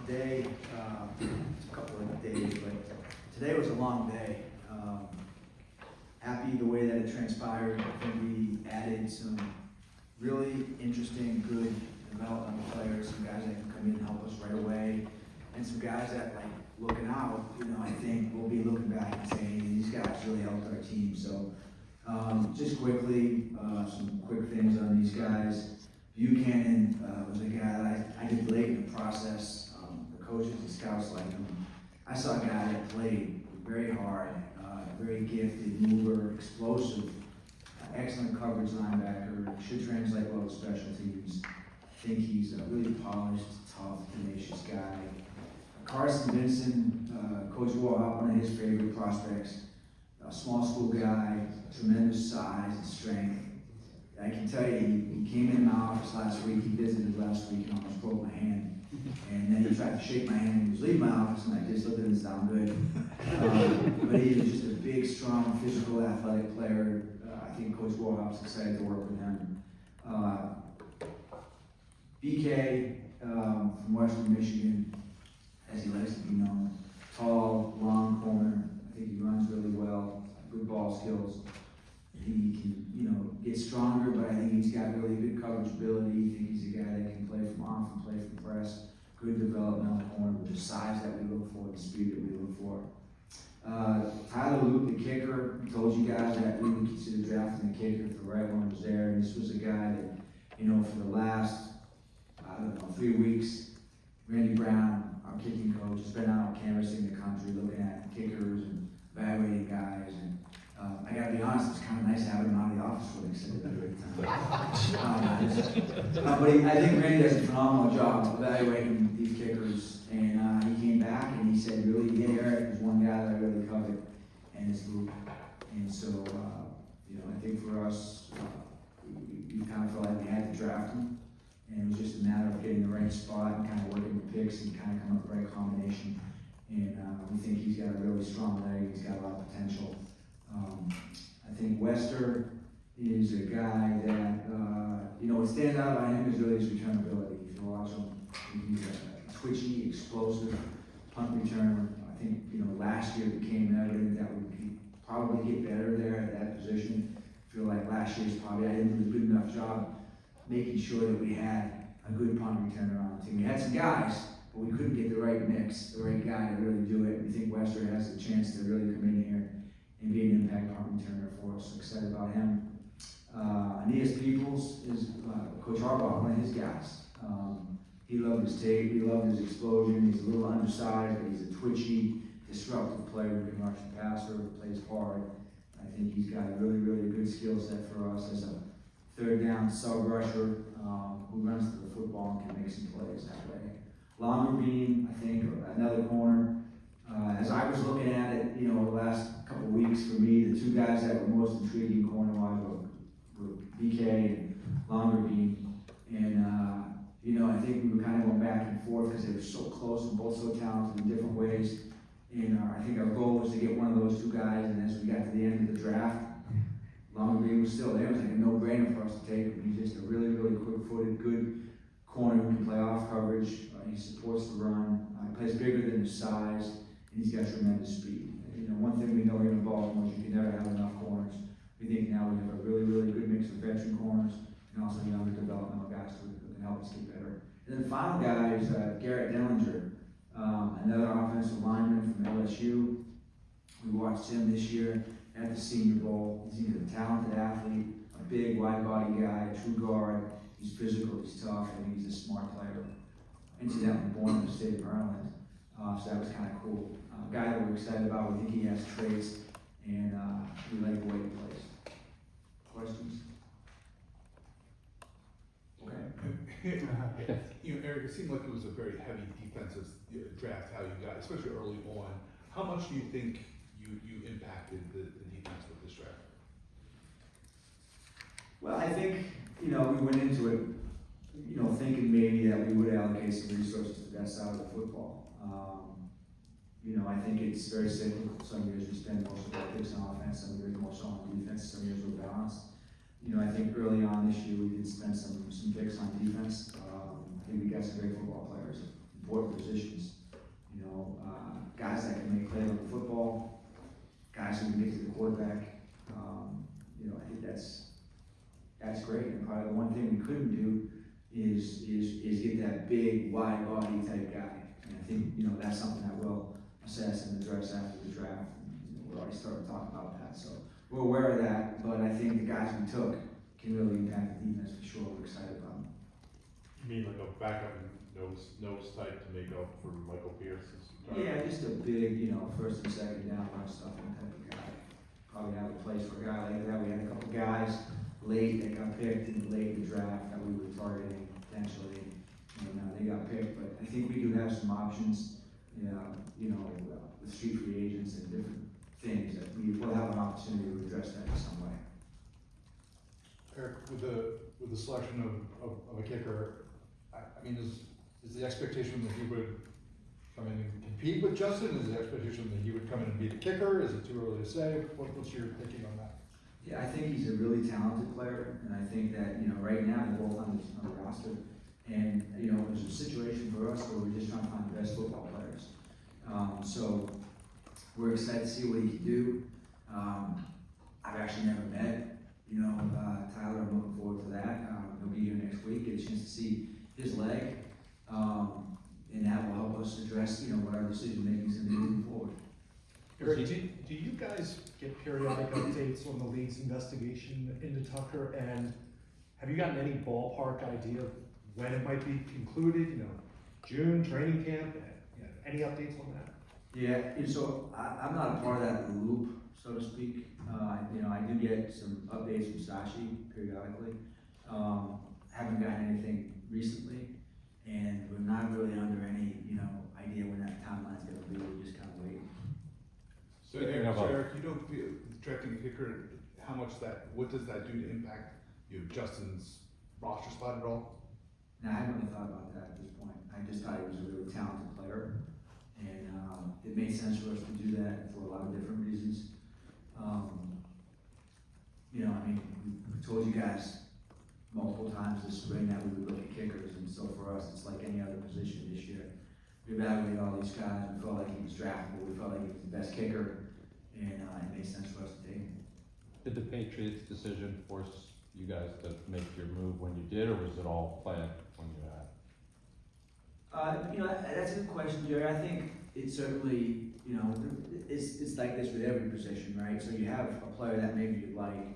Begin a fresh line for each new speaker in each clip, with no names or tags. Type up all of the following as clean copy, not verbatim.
today, it's a couple of days, but today was a long day. Happy the way that it transpired. I think we added some really interesting, good developmental players, some guys that can come in and help us right away, and some guys that, like, looking out, I think we'll be looking back and saying, hey, these guys really helped our team. So, just quickly, some quick things on these guys. Buchanan was a guy that I did late in the process. The coaches and scouts liked him. I saw a guy that played very hard, very gifted, mover, explosive, excellent coverage linebacker, should translate well to special teams. I think he's a really polished, tough, tenacious guy. Carson Vincent, Coach Warhol, one of his favorite prospects. A small school guy, tremendous size and strength. I can tell you, he came in my office last week, he visited last week and almost broke my hand. And then he tried to shake my hand, he was leaving my office, and I just looked at him and said, I'm good. But he was just a big, strong, physical, athletic player. I think Coach Warhop's excited to work with him. BK from Western Michigan, as he likes to be known, tall, long corner. I think he runs really well, good ball skills. He can, get stronger, but I think he's got really good coverage ability. I think he's a guy that can play from off and play from press. Good developmental corner with the size that we look for, the speed that we look for. Tyler Luke, the kicker, I told you guys that we would consider drafting the kicker if the right one was there. And this was a guy that, for the last, 3 weeks, Randy Brown, our kicking coach, has been out canvassing the country, looking at kickers and evaluating guys. And I gotta be honest, it's kind of nice having him out of the office for an extended period of time. But I think Randy does a phenomenal job evaluating these kickers. And he came back and he said, really, Eric was one guy that I really covered, and it's Luke. And so, I think for us, we kind of felt like we had to draft him. And it was just a matter of getting the right spot and kind of working the picks and kind of coming up with the right combination. And we think he's got a really strong leg. He's got a lot of potential. I think Wester is a guy that, what stands out about him is really his return ability. If you watch him, he's a twitchy, explosive punt returner. I think, last year it became evident that we could probably get better there at that position. I feel like last year's probably, I didn't do a good enough job making sure that we had a good punt returner on the team. We had some guys, but we couldn't get the right mix, the right guy to really do it. We think Wester has a chance to really come in here and be an impact punt returner for us. So excited about him. Aeneas Peoples is Coach Harbaugh, one of his guys. He loved his tape, he loved his explosion. He's a little undersized, but he's a twitchy, disruptive player who can rush the passer, plays hard. I think he's got a really, really good skill set for us as a third down sub rusher who runs to the football and can make some plays that way. Longerbeam, I think, another corner. As I was looking at it, the last couple of weeks for me, the two guys that were most intriguing corner-wise were BK and Longerbeam. And, I think we were kind of going back and forth because they were so close and both so talented in different ways. And I think our goal was to get one of those two guys, and as we got to the end of the draft, Longerbeam was still there. It was like a no-brainer for us to take him. He's just a really, really quick-footed, good corner who can play off coverage. He supports the run. He plays bigger than his size, and he's got tremendous speed. One thing we know here in Baltimore is you can never have enough corners. We think now we have a really, really good mix of veteran corners and also younger developmental guys who can help us get better. And then the final guy is Garrett Dellinger, another offensive lineman from LSU. We watched him this year at the Senior Bowl. He's a talented athlete, a big, wide-body guy, a true guard. He's physical, he's tough, and he's a smart player. Incidentally, born in the state of Maryland, so that was kind of cool. A guy that we're excited about. We think he has traits, and we like the way he plays. Questions?
Okay. Eric, it seemed like it was a very heavy defensive draft, how you got, especially early on. How much do you think you impacted the defense with this draft?
Well, I think, we went into it, thinking maybe that we would allocate some resources to that side of the football. I think it's very cyclical. Some years we spend most of our picks on offense, some years more so on defense, some years we're balanced. I think early on this year we did spend some picks on defense. I think we got some great football players. important positions. You know, guys that can make plays on the football, guys who can get to the quarterback. You know, I think that's great. And probably the one thing we couldn't do is get that big, wide body type guy. And I think, you know, that's something that we'll assess and address after the draft. And, you know, we're already starting to talk about that. So we're aware of that, but I think the guys we took can really impact the defense for sure. We're excited about them.
You mean like a backup nose type to make up for Michael Pierce's?
Yeah, just a big, you know, first and second down run stuffing type of guy. Probably have a place for a guy like that. We had a couple guys late that got picked in the late draft that we were targeting potentially, and they got picked. But I think we do have some options, you know, with street free agents and different things that we will have an opportunity to address that in some way.
Eric, with the selection of a kicker, I mean, is the expectation that he would come in and compete with Justin? Is the expectation that he would come in and be the kicker? Is it too early to say? What's your thinking on that?
Yeah, I think he's a really talented player, and I think that, you know, right now they're both on the roster, and, you know, there's a situation for us where we're just trying to find the best football players. So we're excited to see what he can do. I've actually never met, you know, Tyler. I'm looking forward to that. He'll be here next week, get a chance to see his leg, and that will help us address, you know, what our decision making is going to be moving forward.
Eric, do you guys get periodic updates on the league's investigation into Tucker? And have you gotten any ballpark idea of when it might be concluded? You know, June, training camp? Any updates on that?
Yeah, and so I'm not a part of that loop, so to speak. You know, I do get some updates from Sashi periodically. Haven't gotten anything recently, and we're not really under any, you know, idea when that timeline's going to be. We're just kind of waiting.
So Eric, you don't feel drafting a kicker, what does that do to impact, you know, Justin's roster spot at all?
Now, I haven't really thought about that at this point. I just thought he was a really talented player, and it made sense for us to do that for a lot of different reasons. You know, I mean, we told you guys multiple times this spring that we would look at kickers, and so for us, it's like any other position this year. We evaluated all these guys, we felt like he was draftable, we felt like he was the best kicker, and it made sense for us to take him.
Did the Patriots decision force you guys to make your move when you did, or was it all planned when you had?
You know, that's a good question, Jerry. I think it certainly, you know, it's like this with every position, right? So you have a player that maybe you like,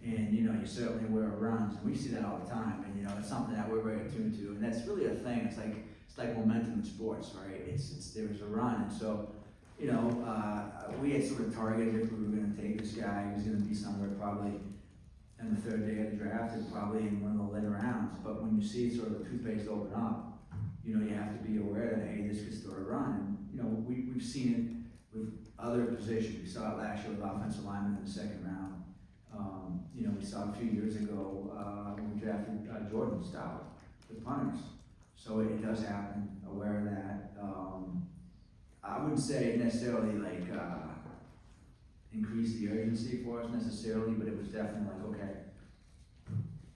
and, you know, you certainly where it runs. And we see that all the time, and, you know, it's something that we're very attuned to, and that's really a thing. It's like momentum in sports, right? There's a run, and so, you know, we had sort of targeted if we were going to take this guy. He was going to be somewhere probably on the third day of the draft and probably in one of the later rounds. But when you see sort of the toothpaste open up, you know, you have to be aware that, hey, this could start a run. And, you know, we've seen it with other positions. We saw it last year with offensive linemen in the second round. You know, we saw it a few years ago when we drafted Jordan Stout, the punters. So it does happen, aware of that. I wouldn't say necessarily like increase the urgency for us necessarily, but it was definitely like, okay,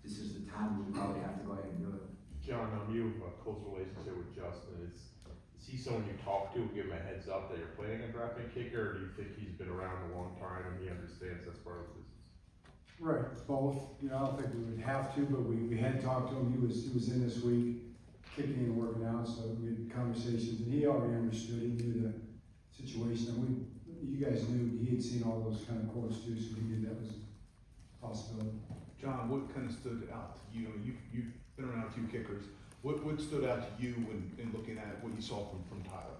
this is the time we probably have to go ahead and do it.
John, you have a close relationship with Justin. Is he someone you talk to, give him a heads up that you're planning on drafting a kicker, or do you think he's been around a long time and he understands that's part of the business?
Right, both. You know, I don't think we would have to, but we had talked to him. He was in this week, kicking and working out, so we had conversations, and he already understood. He knew the situation, and you guys knew he had seen all those kind of quotes too, so he knew that was a possibility.
John, what kind of stood out to you? You've been around a few kickers. What stood out to you in looking at what you saw from Tyler?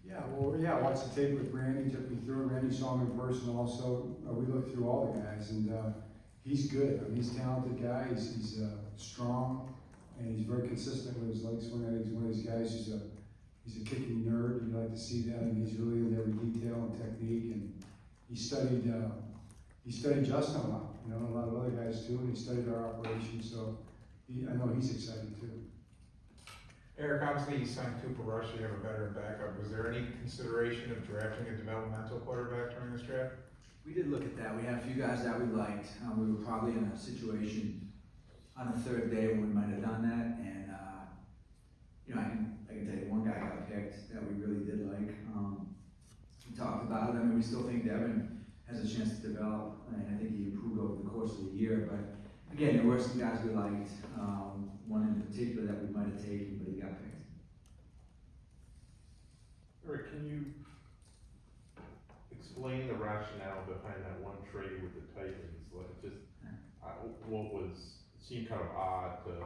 Yeah, well, I watched the tape with Randy, took me through it. Randy saw him in person also. We looked through all the guys, and he's good. I mean, he's a talented guy. He's strong, and he's very consistent with his leg swing. I think he's one of these guys who's a kicking nerd. You like to see that. I mean, he's really in every detail and technique, and he studied Justin a lot. You know, a lot of other guys too, and he studied our operation. So I know he's excited too.
Eric, obviously you signed Cooper Rush, you have a veteran backup. Was there any consideration of drafting a developmental quarterback during this draft?
We did look at that. We had a few guys that we liked. We were probably in a situation on the third day when we might have done that, and you know, I can tell picked that we really did like. We talked about it. I mean, we still think Devin has a chance to develop, and I think he improved over the course of the year. But again, there were some guys we liked. One in particular that we might have taken, but he got picked.
Eric, can you explain the rationale behind that one trade with the Titans? Like, just, what was, it seemed kind of odd to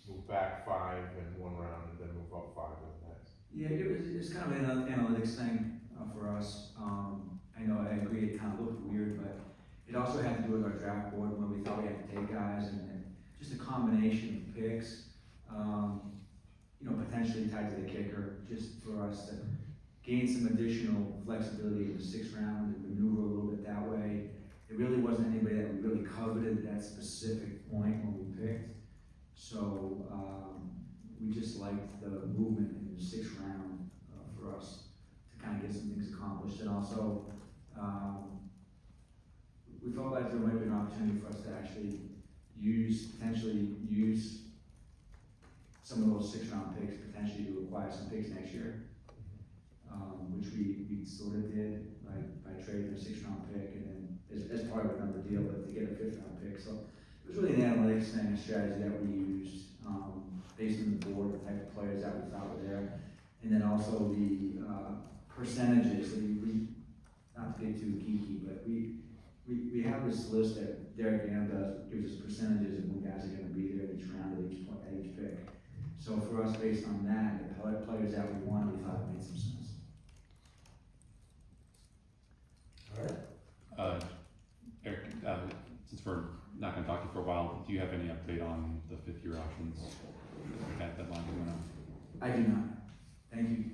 move back 5 in one round and then move up 5 in the next.
Yeah, it's kind of an analytics thing for us. I know, I agree, it kind of looked weird, but it also had to do with our draft board when we thought we had to take guys, and just a combination of picks, potentially tied to the kicker, just for us to gain some additional flexibility in the 6th round and maneuver a little bit that way. It really wasn't anybody that we really coveted at that specific point when we picked. So we just liked the movement in the 6th round for us to kind of get some things accomplished. And also, we felt like there might be an opportunity for us to actually potentially use some of those 6th round picks potentially to acquire some picks next year, which we sort of did by trading a 6th round pick and then as part of another deal, but to get a 5th round pick. So it was really an analytics thing, a strategy that we used based on the board, the type of players that we thought were there, and then also the percentages. So we not to get too geeky, but we have this list that Derek Gam does, gives us percentages of when guys are going to be there each round at each point, at each pick. So for us, based on that, the players that we wanted, we thought it made some sense.
All right.
Eric, since we're not going to talk to you for a while, do you have any update on the 5th year options? That deadline coming up?
I do not. Thank you.